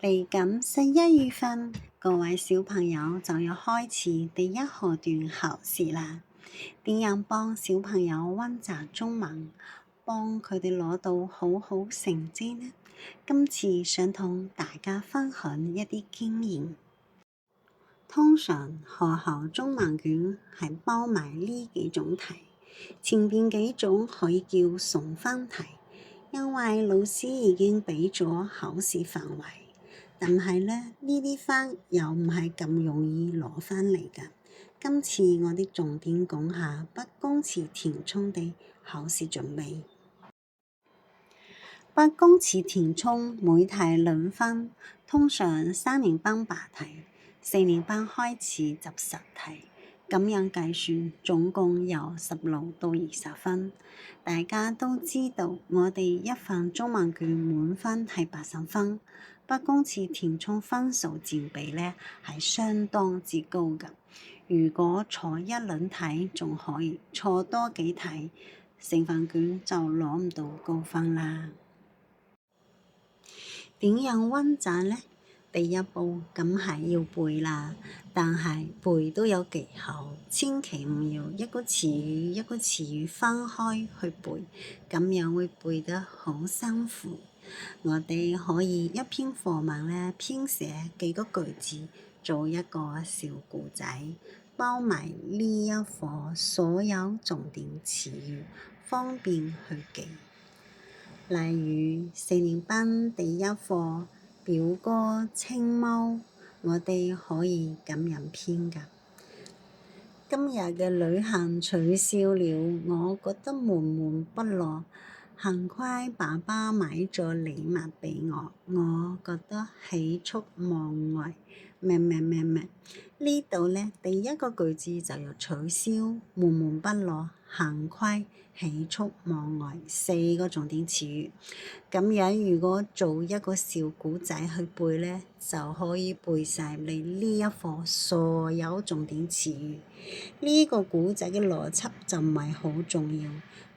嚟緊11月份，各位小朋友就要開始第一學段考試啦。點樣幫小朋友溫習中文，幫佢哋攞到好好成績呢？今次想同大家分享一啲經驗。通常學校中文卷係包埋呢幾種題，前邊幾種可以叫送分題，因為老師已經畀咗考試範圍。但係呢啲分又唔係咁容易攞返嚟㗎。今次我哋重點講下不公詞填充嘅考試準備。不公詞填充每題2分，通常3年班8題，4年班開始就10題，咁樣計算總共有16到20分。大家都知道我哋一份中文卷滿分係80分，不公詞填充分數佔比呢係相當之高㗎。如果錯1、2題仲可以，錯多幾題，成份卷就攞唔到高分啦。點樣溫習呢？第一步梗係要背啦，但係背都有技巧，千祈唔要一個詞語一個詞語分開去背，咁樣會背得好辛苦。我哋可以一篇課文呢編寫幾個句子，做一個小故仔，包埋呢一課所有重點詞語，方便去記。例如4年班第一課表哥青貓，我哋可以咁樣編㗎。今日嘅旅行取消了，我覺得悶悶不樂。幸虧爸爸買咗禮物俾我，我覺得喜出望外。呢度呢，第一個句子就要取消，悶悶不樂，幸虧，喜出望外，4個重點詞語。咁樣如果做一個小故仔去背呢，就可以背晒你呢一課所有重點詞語。呢個故仔嘅邏輯就唔係好重要，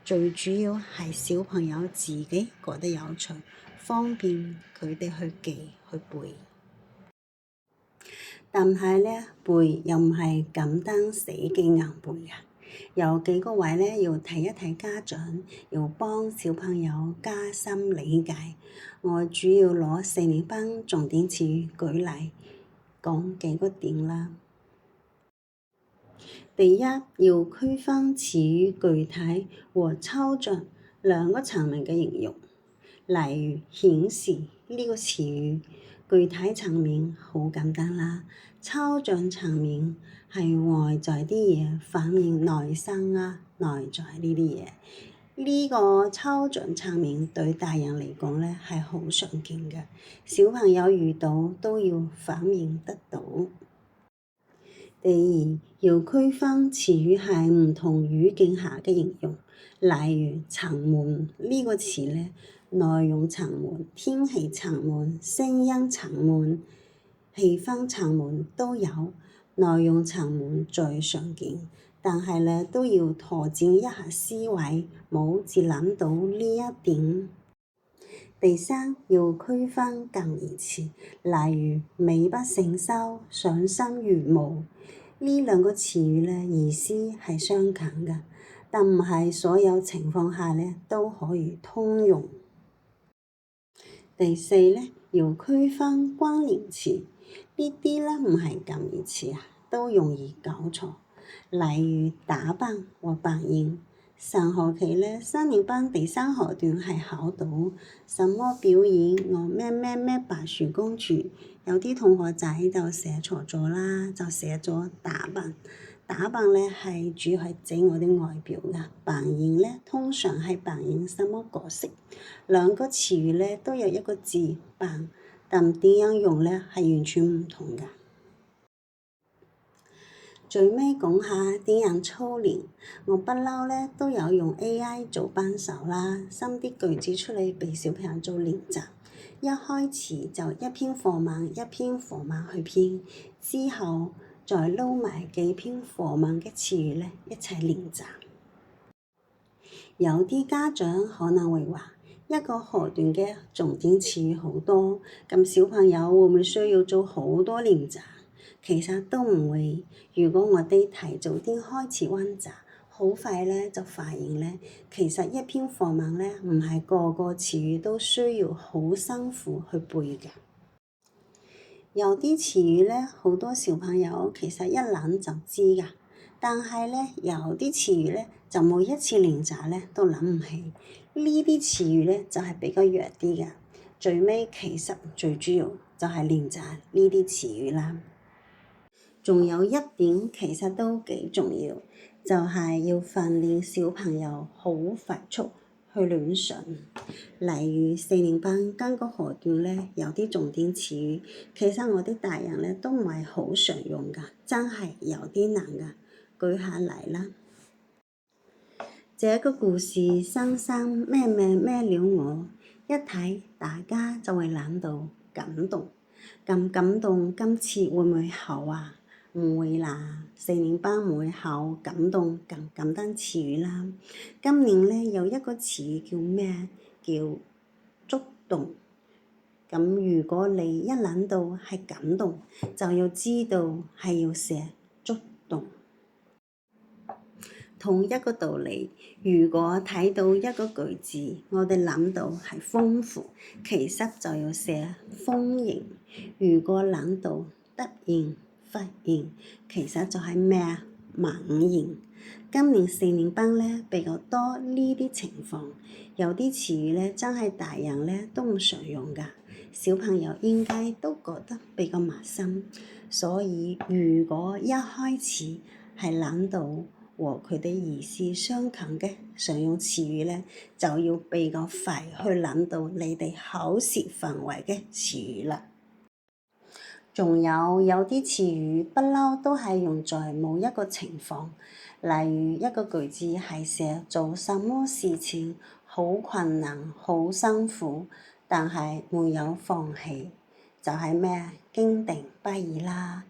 最主要係小朋友自己覺得有趣，方便佢哋去記去背。但係呢，背又唔係簡單死記硬背㗎，有幾個位呢要睇一睇家長，要幫小朋友加深理解。我主要攞4年班重點詞語舉例，講幾個點啦。第一，要區分詞語具體和抽象兩個層面嘅形容。例如顯示呢個詞語，具體層面好簡單啦，抽象層面係外在啲嘢反映內心啊，內在呢啲嘢。呢個抽象層面對大人嚟講呢係好常見嘅，小朋友遇到都要反映得到。第二，要區分詞語係唔同語境下嘅形容。例如沉悶呢個詞呢，內容沉悶、天氣沉悶、聲音沉悶、氣氛沉悶都有。內容沉悶最常見，但係呢都要拓展一下思維，冇只諗到呢一點。第三，要區分近義詞，例如美不勝收、賞心悅目。呢兩個詞語呢意思係相近嘅，但唔係所有情況下呢都可以通用。第四呢，要區分關聯詞，呢啲呢唔係近義詞啊，都容易搞錯。例如打扮或扮演。上學期呢3年班第3學段係考到什麼表演我咩咩咩白雪公主，有啲同學仔就寫錯咗啦，就寫咗打扮。打扮呢係主要係指我哋外表㗎，扮演呢通常係扮演什麼角色。兩個詞語呢都有一個字扮，但點樣用呢係完全唔同㗎。最尾講下點樣操練，我不嬲呢都有用 AI 做幫手啦，生啲句子出嚟俾小朋友做練習。一開始就一篇課文一篇課文去編，之後再撈埋幾篇課文嘅詞語呢一齊練習。有啲家長可能會話，一個河段嘅重點詞語好多，咁小朋友會唔會需要做好多練習？其實都唔會。如果我哋提早啲開始溫習，好快咧就發現咧，其實一篇課文咧唔係個個詞語都需要好辛苦去背嘅。有啲詞語咧，好多小朋友其實一諗就知㗎，但係咧有啲詞語咧就每一次練習咧都諗唔起。呢啲詞語咧就係比較弱啲嘅。最尾其實最主要就係練習呢啲詞語啦。仲有一點其實都幾重要，就係要訓練小朋友好快速去聯想。例如4年班間隔河段咧，有啲重點詞語，其實我啲大人咧都唔係好常用㗎，真係有啲難㗎。舉下嚟啦，這個故事深深咩了我，一睇大家就會諗到感動。咁感動今次會唔會考啊？唔會啦，4年班唔會考感動咁簡單詞語啦。今年咧有一個詞語叫咩？叫觸動。咁如果你一諗到係感動，就要知道係要寫觸動。同一個道理，如果睇到一個句子，我哋諗到係豐富，其實就要寫豐盈。如果諗到突然忽然，其實就係咩啊？猛然。今年4年班咧比較多呢啲情況，有啲詞語咧真係大人咧都唔常用㗎，小朋友應該都覺得比較陌生。所以如果一開始係諗到和佢哋意思相近嘅常用詞語咧，就要比較快去諗到你哋考試範圍嘅詞語啦。仲有啲詞語不嬲都係用在某一個情況，例如一個句子係寫做什麼事情好困難、好辛苦，但係沒有放棄，就係咩？堅定不移啦。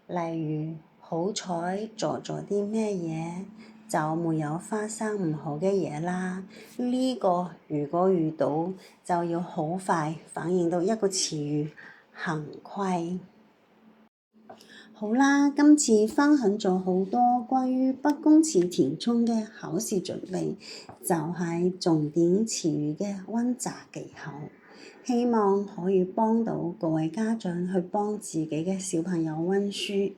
例如好彩做咗啲咩嘢，就沒有發生唔好嘅嘢啦。呢個如果遇到就要好快反應到一個詞語，幸虧。好啦，今次分享咗好多關於北公詞填充嘅考試準備，就係重點詞語嘅溫習技巧，希望可以幫到各位家長去幫自己嘅小朋友溫書。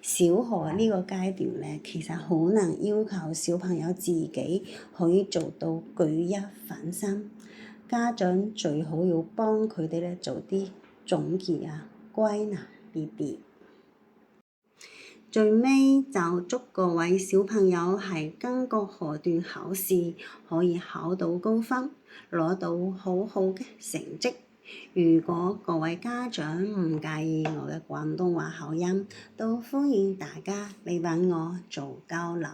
小學呢個階段咧，其實好難要求小朋友自己可以做到舉一反三，家長最好要幫佢哋咧做啲總結啊、歸納呢啲。最尾就祝各位小朋友喺間隔河段考試可以考到高分，攞到好好嘅成績。如果各位家長唔介意我嘅廣東話口音，都歡迎大家嚟揾我做交流。